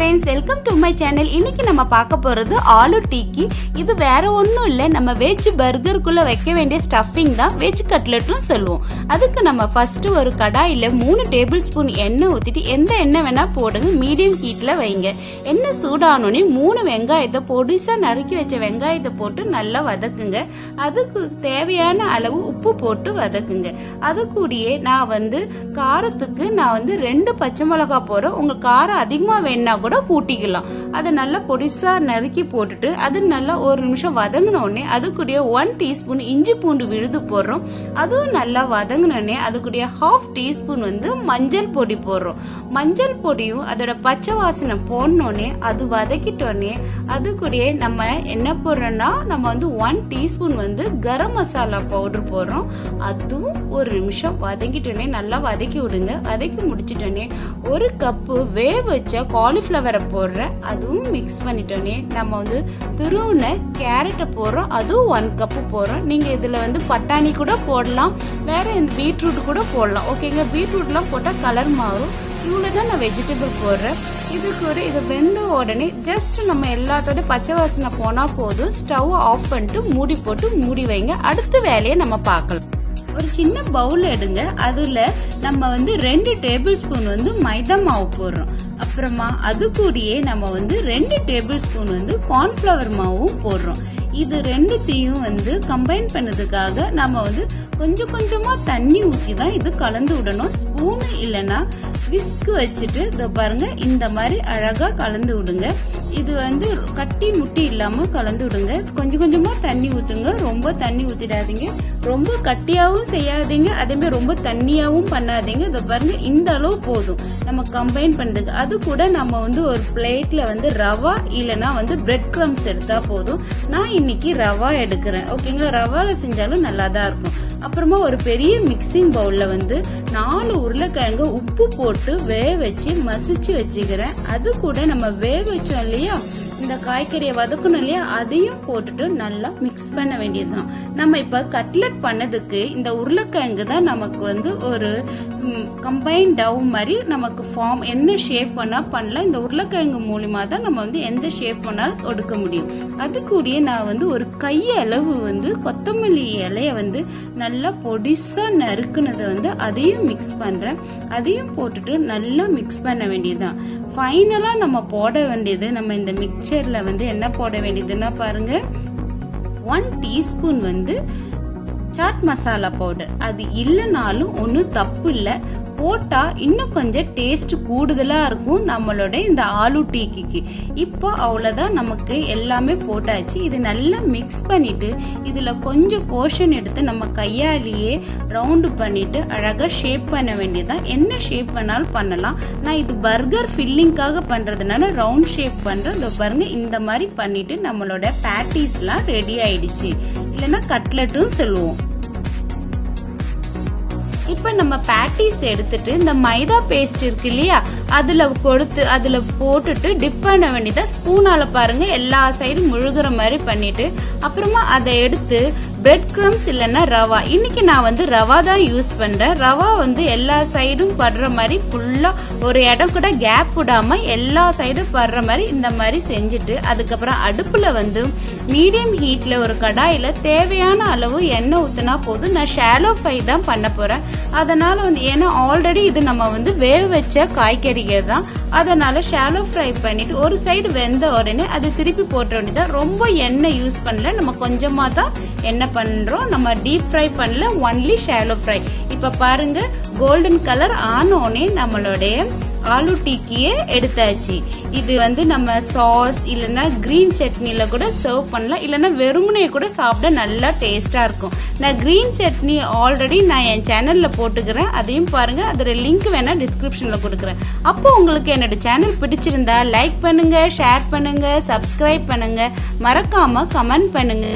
friends, welcome to my channel. இன்னைக்கு நம்ம பார்க்க போறது ஆலு டிக்கி. இது வேற ஒண்ணும் இல்ல, நம்ம வெஜ் பர்கருக்குள்ள வைக்க வேண்டிய ஸ்டஃபிங் தான் வெஜ் கட்லெட்டும் சொல்லுவோம். அதுக்கு நம்ம ஃபர்ஸ்ட் ஒரு கடாயில 3 டேபிள் ஸ்பூன் எண்ணெய் ஊத்திட்டு எந்த எண்ணெய் வேணா போடுங்க, மீடியம் ஹீட்ல வைங்க. எண்ணெய் சூடானோனே 3 வெங்காயத்தை பொடிசா நறுக்கி வச்ச வெங்காயத்தை போட்டு நல்லா வதக்குங்க. அதுக்கு தேவையான அளவு உப்பு போட்டு வதக்குங்க. அது கூடயே நான் காரத்துக்கு நான் 2 பச்சை மிளகாய் போறேன். உங்க காரம் அதிகமா வேணா கூட கூட்டிக்கலாம். அதை நல்லா பொடிசா நறுக்கி போட்டுட்டு அது நல்லா ஒரு நிமிஷம் வதங்கின உடனே அது கூட 1 டீஸ்பூன் இஞ்சி பூண்டு விழுது போடுறோம். அதுவும் நல்லா வதங்கினோடனே அது கூட 1/2 டீஸ்பூன் மஞ்சள் பொடி போடுறோம். மஞ்சள் பொடியும் அதோட பச்சை வாசனை போடனோடனே அது வதக்கிட்டோடனே அது கூட நம்ம என்ன போடுறோம்னா நம்ம 1 டீஸ்பூன் கரம் மசாலா பவுடர் போடுறோம். அதுவும் ஒரு நிமிஷம் வதக்கிட்டோடனே நல்லா வதக்கி விடுங்க. வதக்கி முடிச்சிட்டோடனே 1 கப்பு வேக வச்ச காலிஃபிளவரை போடுறேன். அதுவும் மிக்ஸ் பண்ணிட்டோன்னே நம்ம துருவின கேரட்டை போடுறோம். அதுவும் 1 கப்பு போடுறோம். நீங்க இதுல பட்டாணி கூட போடலாம், வேற பீட்ரூட் கூட போடலாம். ஓகேங்க, பீட்ரூட்லாம் போட்டா கலர் மாறும். இவ்வளவுதான் நான் வெஜிடபிள் போடுறேன். இதுக்கு இது வெந்த உடனே ஜஸ்ட் நம்ம எல்லாத்தோட பச்சை வாசனை போனா போதும். ஸ்டவ் ஆஃப் பண்ணிட்டு மூடி போட்டு மூடி வைங்க. அடுத்த வேலையை நம்ம பார்க்கலாம். ஒரு சின்ன பவுல் எடுங்க. அதுல நம்ம 2 டேபிள் ஸ்பூன் மைதா மாவு போடுறோம். அப்புறமா அது கூடயே நம்ம 2 டேபிள் ஸ்பூன் கார்ன்ஃபிளவர் மாவும் போடுறோம். இது ரெண்டுத்தையும் கம்பைன் பண்ணதுக்காக நம்ம கொஞ்சம் கொஞ்சமா தண்ணி ஊற்றி தான் இது கலந்து விடணும். ஸ்பூன் இல்லைன்னா விஸ்க் வச்சுட்டு இதோ பாருங்க, இந்த மாதிரி அழகா கலந்து விடுங்க. இது கட்டி முட்டி இல்லாம கலந்து விடுங்க. கொஞ்சம் கொஞ்சமா தண்ணி ஊத்துங்க. ரொம்ப தண்ணி ஊத்திடாதீங்க, ரொம்ப கட்டியாவும் செய்யாதீங்க, அதே மாதிரி ரொம்ப தண்ணியாவும் பண்ணாதீங்க. இதை பாருங்க, இந்த அளவு போதும் நம்ம கம்பைன் பண்றதுக்கு. அது கூட நம்ம ஒரு பிளேட்ல ரவா இல்லைன்னா பிரெட் கிரம்ஸ் எடுத்தா போதும். நான் இன்னைக்கு ரவா எடுக்கிறேன். ஓகேங்களா, ரவால செஞ்சாலும் நல்லா தான் இருக்கும். அப்புறமா ஒரு பெரிய மிக்சிங் பவுல்ல 4 உருளைக்கிழங்கு உப்பு போட்டு வேக வச்சு மசிச்சு வச்சுக்கிறேன். அது கூட நம்ம வேக வச்சோம் இல்லையா, இந்த காய்கறியை வதக்கணும் இல்லையா, அதையும் போட்டுட்டு நல்லா மிக்ஸ் பண்ண வேண்டியதுதான். நம்ம இப்ப கட்லெட் பண்ணதுக்கு இந்த உருளைக்கிழங்கு தான் நமக்கு ஒரு கம்பைன் டவ் மாதிரி நமக்கு ஃபார்ம் என்ன ஷேப் பண்ணா பண்ணலாம். இந்த உருளைக்கிழங்கு மூலியமா தான் நம்ம எந்த ஷேப் பண்ணாலும் ஒடுக்க முடியும். அது கூடயே நான் ஒரு கையளவு கொத்தமல்லி இலைய நல்லா பொடிசா நறுக்குனதை அதையும் மிக்ஸ் பண்றேன். அதையும் போட்டுட்டு நல்லா மிக்ஸ் பண்ண வேண்டியதுதான். ஃபைனலா நம்ம போட வேண்டியது, நம்ம இந்த மிக்சர்ல என்ன போட வேண்டியதுன்னா பாருங்க, 1 டீஸ்பூன் சாட் மசாலா பவுடர். அது இல்லைனாலும் ஒன்றும் தப்பு இல்லை, போட்டா இன்னும் கொஞ்சம் டேஸ்ட் கூடுதலா இருக்கும் நம்மளோட இந்த ஆலு டிக்கிக்கு. இப்போ அவ்வளவுதான், நமக்கு எல்லாமே போட்டாச்சு. இது நல்லா மிக்ஸ் பண்ணிட்டு இதுல கொஞ்சம் போர்ஷன் எடுத்து நம்ம கையாலேயே ரவுண்டு பண்ணிட்டு அழகா ஷேப் பண்ண வேண்டியதான். என்ன ஷேப் வேணாலும் பண்ணலாம். நான் இது பர்கர் ஃபில்லிங்காக பண்றதுனால ரவுண்ட் ஷேப் பண்றேன். இதோ பாருங்க, இந்த மாதிரி பண்ணிட்டு நம்மளோட பேட்டிஸ்லாம் ரெடி ஆயிடுச்சு, இல்லைன்னா கட்லெட்டும் சொல்லுவோம். இப்ப நம்ம பேட்டிஸ் எடுத்துட்டு இந்த மைதா பேஸ்ட் இருக்கு இல்லையா, அதுல போட்டுட்டு டிப் பண்ண வேண்டியதா. ஸ்பூனால பாருங்க எல்லா சைடும் முழுகிற மாதிரி பண்ணிட்டு அப்புறமா அதை எடுத்து பிரெட் கிரம்ஸ் இல்லைன்னா ரவா, இன்னைக்கு நான் ரவா தான் யூஸ் பண்றேன். ரவா எல்லா சைடும் படுற மாதிரி ஃபுல்லா ஒரு இடம் கூட கேப் விடாம எல்லா சைடும் படுற மாதிரி இந்த மாதிரி செஞ்சுட்டு அதுக்கப்புறம் அடுப்புல மீடியம் ஹீட்ல ஒரு கடாயில தேவையான அளவு எண்ணெய் ஊத்துனா போதும். நான் ஷாலோ ஃப்ரை தான் பண்ண போறேன். அதனால ஏன்னா ஆல்ரெடி இது நம்ம வேக வச்ச காய்கறிகள் தான், அதனால ஷாலோ ஃப்ரை பண்ணிட்டு ஒரு சைடு வெந்த உடனே அது திருப்பி போட்ட வேண்டியதான். ரொம்ப எண்ணெய் யூஸ் பண்ணல, நம்ம கொஞ்சமா தான் எண்ணெய் பண்றோம். நம்ம டீப் ஃப்ரை பண்ணல, ஒன்லி ஷாலோ ஃப்ரை. இப்ப பாருங்க, கோல்டன் கலர் ஆனோடனே நம்மளுடைய ஆலு டிக்கியே எடுத்தாச்சு. இது நம்ம சாஸ் இல்லைன்னா கிரீன் சட்னில கூட சர்வ் பண்ணலாம், இல்லைன்னா வெறுமனே கூட சாப்பிட நல்லா டேஸ்டா இருக்கும். நான் கிரீன் சட்னி ஆல்ரெடி நான் என் சேனல்ல போட்டுக்கிறேன், அதையும் பாருங்க. அதோட லிங்க் வேணா டிஸ்கிரிப்ஷன்ல கொடுக்குறேன். அப்போ உங்களுக்கு என்னோட சேனல் பிடிச்சிருந்தா லைக் பண்ணுங்க, ஷேர் பண்ணுங்க, சப்ஸ்கிரைப் பண்ணுங்க, மறக்காம கமெண்ட் பண்ணுங்க.